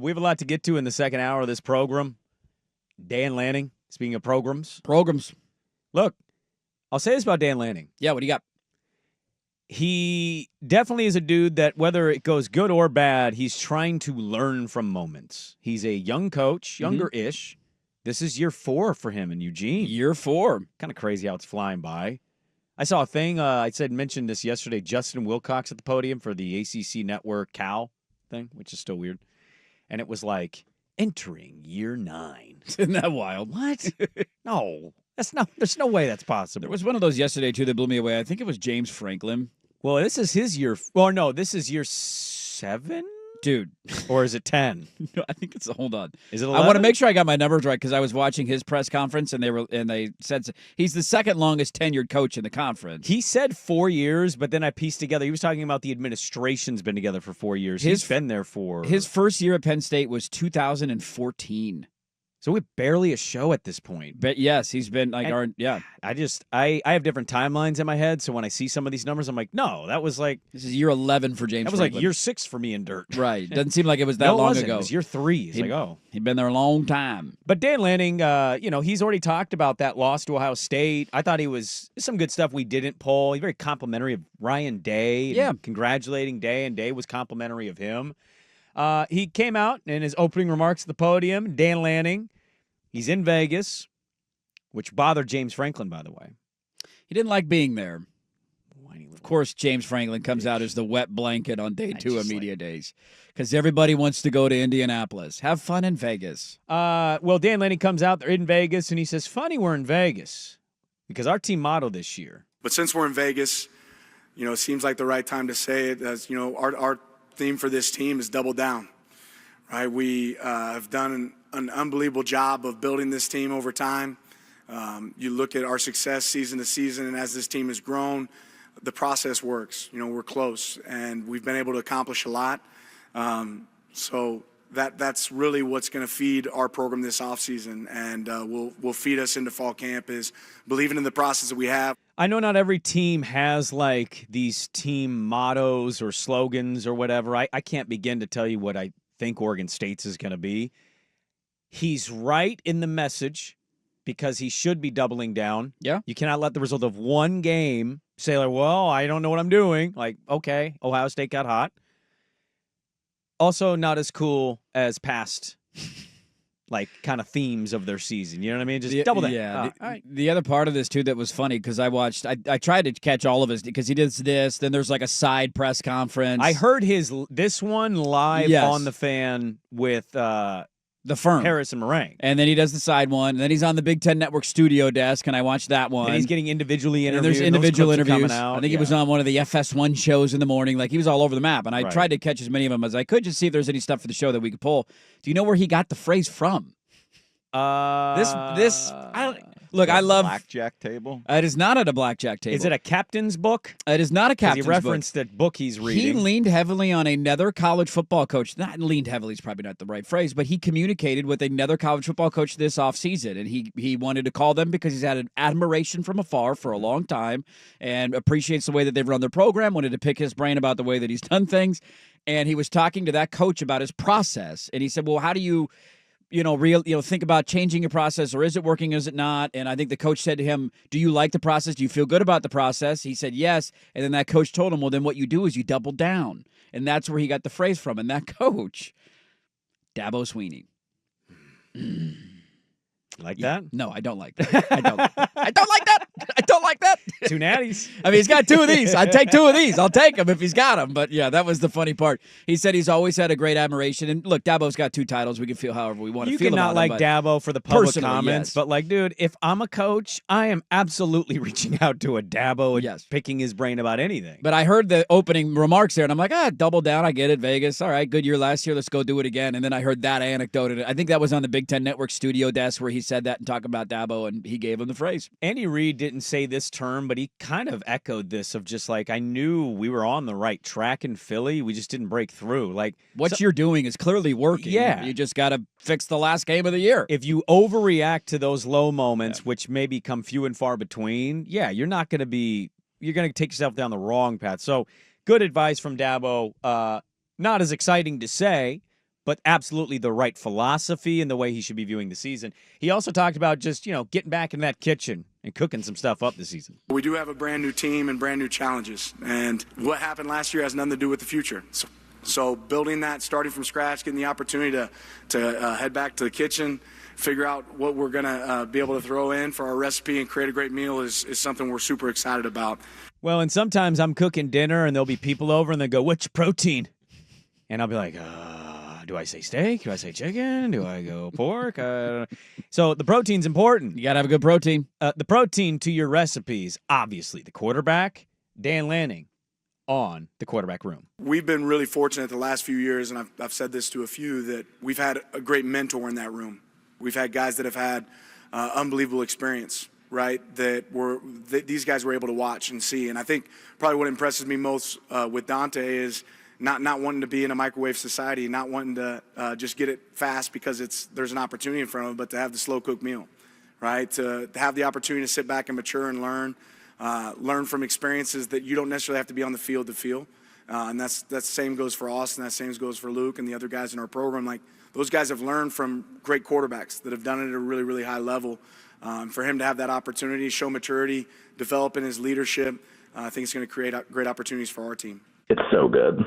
We have a lot to get to in the second hour of this program. Dan Lanning, speaking of programs. Look, I'll say this about Dan Lanning. Yeah, what do you got? He definitely is a dude that, whether it goes good or bad, he's trying to learn from moments. He's a young coach, younger-ish. This is year 4 for him in Eugene. Year 4. Kind of crazy how it's flying by. I saw a thing, mentioned this yesterday, Justin Wilcox at the podium for the ACC Network Cal thing, which is still weird. And it was like, entering year 9. Isn't that wild? What? No. There's no way that's possible. There was one of those yesterday, too, that blew me away. I think it was James Franklin. Well, this is his year. Well, no, this is year 7? Dude. Or is it 10? No, I think it's, hold on. Is it 11? I want to make sure I got my numbers right because I was watching his press conference and they said he's the second longest tenured coach in the conference. He said 4 years, but then I pieced together. He was talking about the administration's been together for 4 years. He's been there for. His first year at Penn State was 2014. So we're barely a show at this point. But yes, he's been like I have different timelines in my head, so when I see some of these numbers, I'm like, no, that was like this is year 11 for James. That was Franklin. Like year 6 for me in dirt. Right. Doesn't seem like it was that long ago. It was year 3. He'd been there a long time. But Dan Lanning, he's already talked about that loss to Ohio State. I thought he was some good stuff we didn't pull. He's very complimentary of Ryan Day. Yeah. Congratulating Day, and Day was complimentary of him. He came out in his opening remarks at the podium, Dan Lanning. He's in Vegas, which bothered James Franklin, by the way. He didn't like being there. Of course, James Franklin comes out as the wet blanket on day 2 of media days because everybody wants to go to Indianapolis. Have fun in Vegas. Well, Dan Lanning comes out. They're in Vegas, and he says, funny we're in Vegas because our team motto this year. But since we're in Vegas, it seems like the right time to say it. As our theme for this team is double down. Right? We have done an unbelievable job of building this team over time. You look at our success season to season, and as this team has grown, the process works. We're close, and we've been able to accomplish a lot. So that's really what's going to feed our program this offseason, and will feed us into fall camp is believing in the process that we have. I know not every team has like these team mottos or slogans or whatever. I can't begin to tell you what I think Oregon State's is going to be. He's right in the message because he should be doubling down. Yeah. You cannot let the result of one game say, like, well, I don't know what I'm doing. Like, okay, Ohio State got hot. Also not as cool as past, like, kind of themes of their season. You know what I mean? Just double that. Yeah. All right. The other part of this, too, that was funny because I watched, I tried to catch all of his because he does this. Then there's like a side press conference. I heard this one live on The Fan with the firm, Harris and Meringue. And then he does the side one. And then he's on the Big Ten Network studio desk, and I watched that one. And he's getting individually interviewed. And there's individual interviews. Out. I think he was on one of the FS1 shows in the morning. Like, he was all over the map. And I tried to catch as many of them as I could, just see if there's any stuff for the show that we could pull. Do you know where he got the phrase from? I love blackjack table. It is not at a blackjack table. Is it a captain's book? It is not a captain's book. He referenced that book he's reading. He leaned heavily on another college football coach. Not leaned heavily is probably not the right phrase, but he communicated with another college football coach this offseason, and he wanted to call them because he's had an admiration from afar for a long time and appreciates the way that they've run their program, wanted to pick his brain about the way that he's done things, and he was talking to that coach about his process, and he said, well, how do you think about changing your process, or is it working, is it not? And I think the coach said to him, do you like the process? Do you feel good about the process? He said, yes. And then that coach told him, well, then what you do is you double down. And that's where he got the phrase from. And that coach, Dabo Swinney. Like that? No, I don't like that. I don't like that. I don't like that. 2 natties. I mean, he's got 2 of these. I'd take 2 of these. I'll take them if he's got them. But, yeah, that was the funny part. He said he's always had a great admiration. And, look, Dabo's got 2 titles. We can feel however we want to feel about him. You cannot like Dabo for the public comments. Yes. But, like, dude, if I'm a coach, I am absolutely reaching out to a Dabo and picking his brain about anything. But I heard the opening remarks there, and I'm like, double down. I get it, Vegas. All right, good year last year. Let's go do it again. And then I heard that anecdote. And I think that was on the Big Ten Network studio desk where he said that and talked about Dabo, and he gave him the phrase. Andy Reid didn't say this term, but he kind of echoed this of just like, I knew we were on the right track in Philly. We just didn't break through. Like, what you're doing is clearly working. Yeah. You just got to fix the last game of the year. If you overreact to those low moments, which may become few and far between, you're not going to be, you're going to take yourself down the wrong path. So good advice from Dabo. Not as exciting to say, but absolutely the right philosophy and the way he should be viewing the season. He also talked about just, getting back in that kitchen and cooking some stuff up this season. We do have a brand new team and brand new challenges. And what happened last year has nothing to do with the future. So building that, starting from scratch, getting the opportunity to head back to the kitchen, figure out what we're going to be able to throw in for our recipe and create a great meal is something we're super excited about. Well, and sometimes I'm cooking dinner and there'll be people over and they go, "What's your protein?" And I'll be like, do I say steak? Do I say chicken? Do I go pork? So the protein's important. You got to have a good protein. The protein to your recipes, obviously, the quarterback, Dan Lanning, on the quarterback room. We've been really fortunate the last few years, and I've said this to a few, that we've had a great mentor in that room. We've had guys that have had unbelievable experience, right, that these guys were able to watch and see. And I think probably what impresses me most with Dante is not wanting to be in a microwave society, not wanting to just get it fast because there's an opportunity in front of him, but to have the slow cooked meal, right? To have the opportunity to sit back and mature and learn from experiences that you don't necessarily have to be on the field to feel. And that same goes for Austin, that same goes for Luke and the other guys in our program. Like, those guys have learned from great quarterbacks that have done it at a really, really high level. For him to have that opportunity, show maturity, develop in his leadership, I think it's going to create great opportunities for our team. It's so good.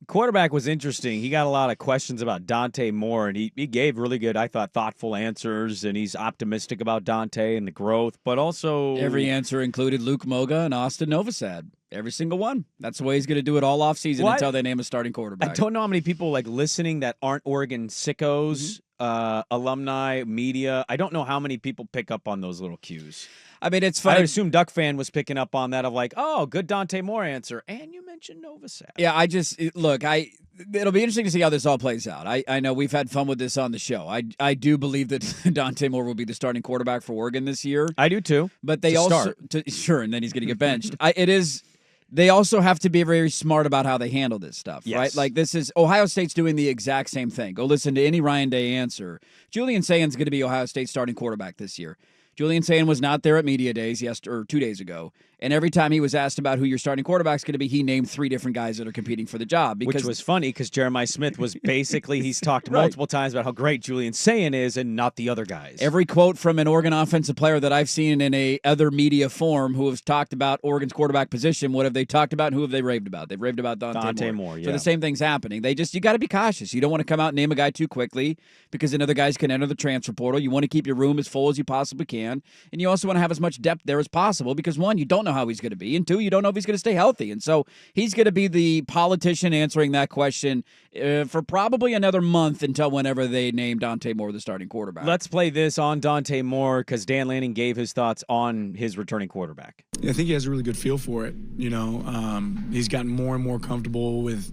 Quarterback was interesting. He got a lot of questions about Dante Moore, and he gave really good, I thought, thoughtful answers, and he's optimistic about Dante and the growth, but also... Every answer included Luke Moga and Austin Novosad. Every single one. That's the way he's going to do it all offseason until they name a starting quarterback. I don't know how many people listening that aren't Oregon sickos, alumni, media. I don't know how many people pick up on those little cues. I mean, it's funny. I assume Duck Fan was picking up on that of good Dante Moore answer. And you mentioned Novosad. Yeah, it'll be interesting to see how this all plays out. I know we've had fun with this on the show. I do believe that Dante Moore will be the starting quarterback for Oregon this year. I do too. But they sure, and then he's going to get benched. They also have to be very smart about how they handle this stuff, right? Like, this is Ohio State's doing the exact same thing. Go listen to any Ryan Day answer. Julian Sayan's going to be Ohio State's starting quarterback this year. Julian Sayin was not there at media days 2 days ago, and every time he was asked about who your starting quarterback's going to be, he named 3 different guys that are competing for the job. Which was funny because Jeremiah Smith was basically, he's talked multiple times about how great Julian Sayin is and not the other guys. Every quote from an Oregon offensive player that I've seen in a other media form who has talked about Oregon's quarterback position, what have they talked about and who have they raved about? They've raved about Dante Moore. Yeah. So the same thing's happening. You got to be cautious. You don't want to come out and name a guy too quickly because then other guys can enter the transfer portal. You want to keep your room as full as you possibly can, and you also want to have as much depth there as possible because, 1, you don't know how he's going to be, and 2, you don't know if he's going to stay healthy. And so he's going to be the politician answering that question for probably another month until whenever they name Dante Moore the starting quarterback. Let's play this on Dante Moore because Dan Lanning gave his thoughts on his returning quarterback. I think he has a really good feel for it. He's gotten more and more comfortable with,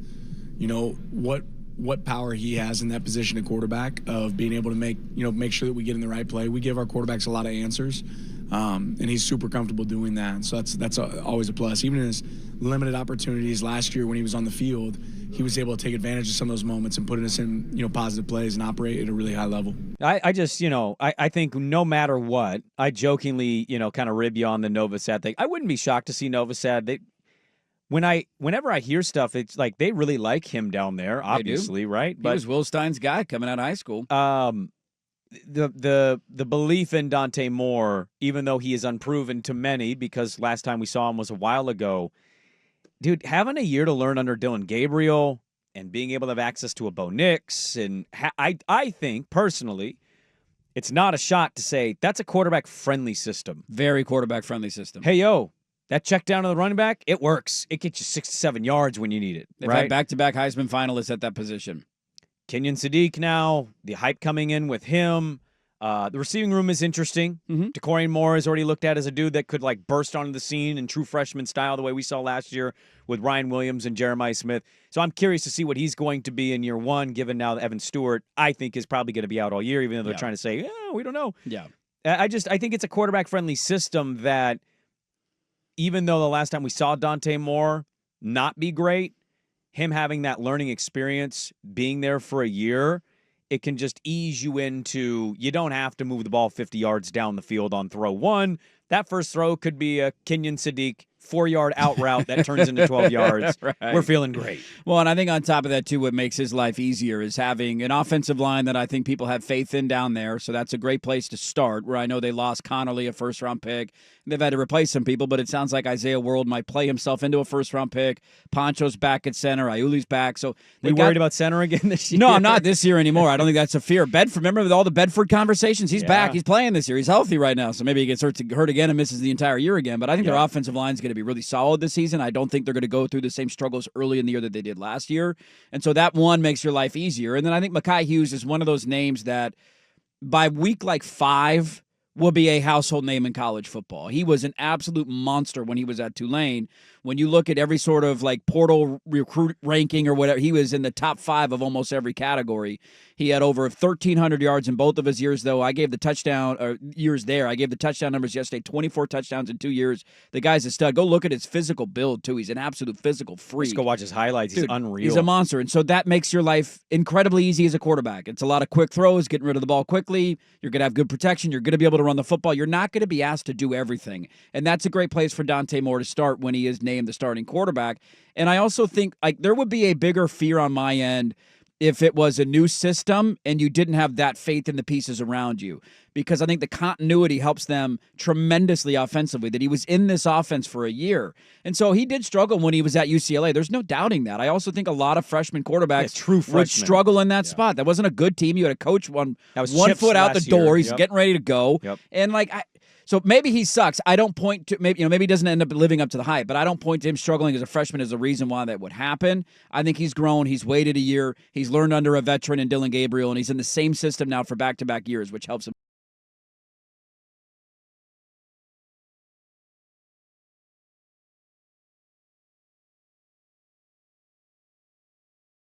what power he has in that position at quarterback of being able to make sure that we get in the right play. We give our quarterbacks a lot of answers. And he's super comfortable doing that. So that's always a plus. Even in his limited opportunities last year when he was on the field, he was able to take advantage of some of those moments and put us in, positive plays and operate at a really high level. I think no matter what, I jokingly, kind of rib you on the Novosad thing. I wouldn't be shocked to see Novosad. Whenever I hear stuff, it's like they really like him down there, obviously, right? He was Will Stein's guy coming out of high school. The belief in Dante Moore, even though he is unproven to many, because last time we saw him was a while ago, dude, having a year to learn under Dylan Gabriel and being able to have access to a Bo Nix, and I think personally, it's not a shot to say that's a quarterback-friendly system. Very quarterback-friendly system. Hey, that check down to the running back, it works. It gets you 6 to 7 yards when you need it. They've had back-to-back Heisman finalists at that position. Kenyon Sadiq now, the hype coming in with him. The receiving room is interesting. DeCorian Moore is already looked at as a dude that could burst onto the scene in true freshman style the way we saw last year with Ryan Williams and Jeremiah Smith. So I'm curious to see what he's going to be in year 1, given now that Evan Stewart, I think, is probably going to be out all year, even though they're trying to say, we don't know. Yeah. I think it's a quarterback-friendly system that even though the last time we saw Dante Moore not be great, him having that learning experience, being there for a year, it can just ease you into, you don't have to move the ball 50 yards down the field on throw 1. That first throw could be a Kenyon Sadiq 4-yard out route that turns into 12 yards. Right. We're feeling great. Well, and I think on top of that, too, what makes his life easier is having an offensive line that I think people have faith in down there. So that's a great place to start, where I know they lost Connolly, a first-round pick. They've had to replace some people, but it sounds like Isaiah World might play himself into a first-round pick. Poncho's back at center. Iuli's back. So We worried about center again this year? No, I'm not this year anymore. I don't think that's a fear. Bedford, remember with all the Bedford conversations? He's back. He's playing this year. He's healthy right now. So maybe he gets hurt again and misses the entire year again. But I think their offensive line is going to be really solid this season. I don't think they're going to go through the same struggles early in the year that they did last year. And so that one makes your life easier. And then I think Mekhi Hughes is one of those names that by week 5 will be a household name in college football. He was an absolute monster when he was at Tulane. When you look at every sort of portal recruit ranking or whatever, he was in the top 5 of almost every category. He had over 1,300 yards in both of his years, though. I gave the touchdown numbers yesterday, 24 touchdowns in 2 years. The guy's a stud. Go look at his physical build, too. He's an absolute physical freak. Just go watch his highlights. He's unreal. He's a monster. And so that makes your life incredibly easy as a quarterback. It's a lot of quick throws, getting rid of the ball quickly. You're going to have good protection. You're going to be able to run the football. You're not going to be asked to do everything. And that's a great place for Dante Moore to start when he is named the starting quarterback. And I also think there would be a bigger fear on my end if it was a new system and you didn't have that faith in the pieces around you. Because I think the continuity helps them tremendously offensively, that he was in this offense for a year. And so he did struggle when he was at UCLA. There's no doubting that. I also think a lot of freshman quarterbacks would struggle in that spot. That wasn't a good team. You had a coach one foot out the door. He's getting ready to go. And so maybe he sucks. I don't point to maybe he doesn't end up living up to the hype, but I don't point to him struggling as a freshman as a reason why that would happen. I think he's grown. He's waited a year. He's learned under a veteran in Dylan Gabriel, and he's in the same system now for back-to-back years, which helps him.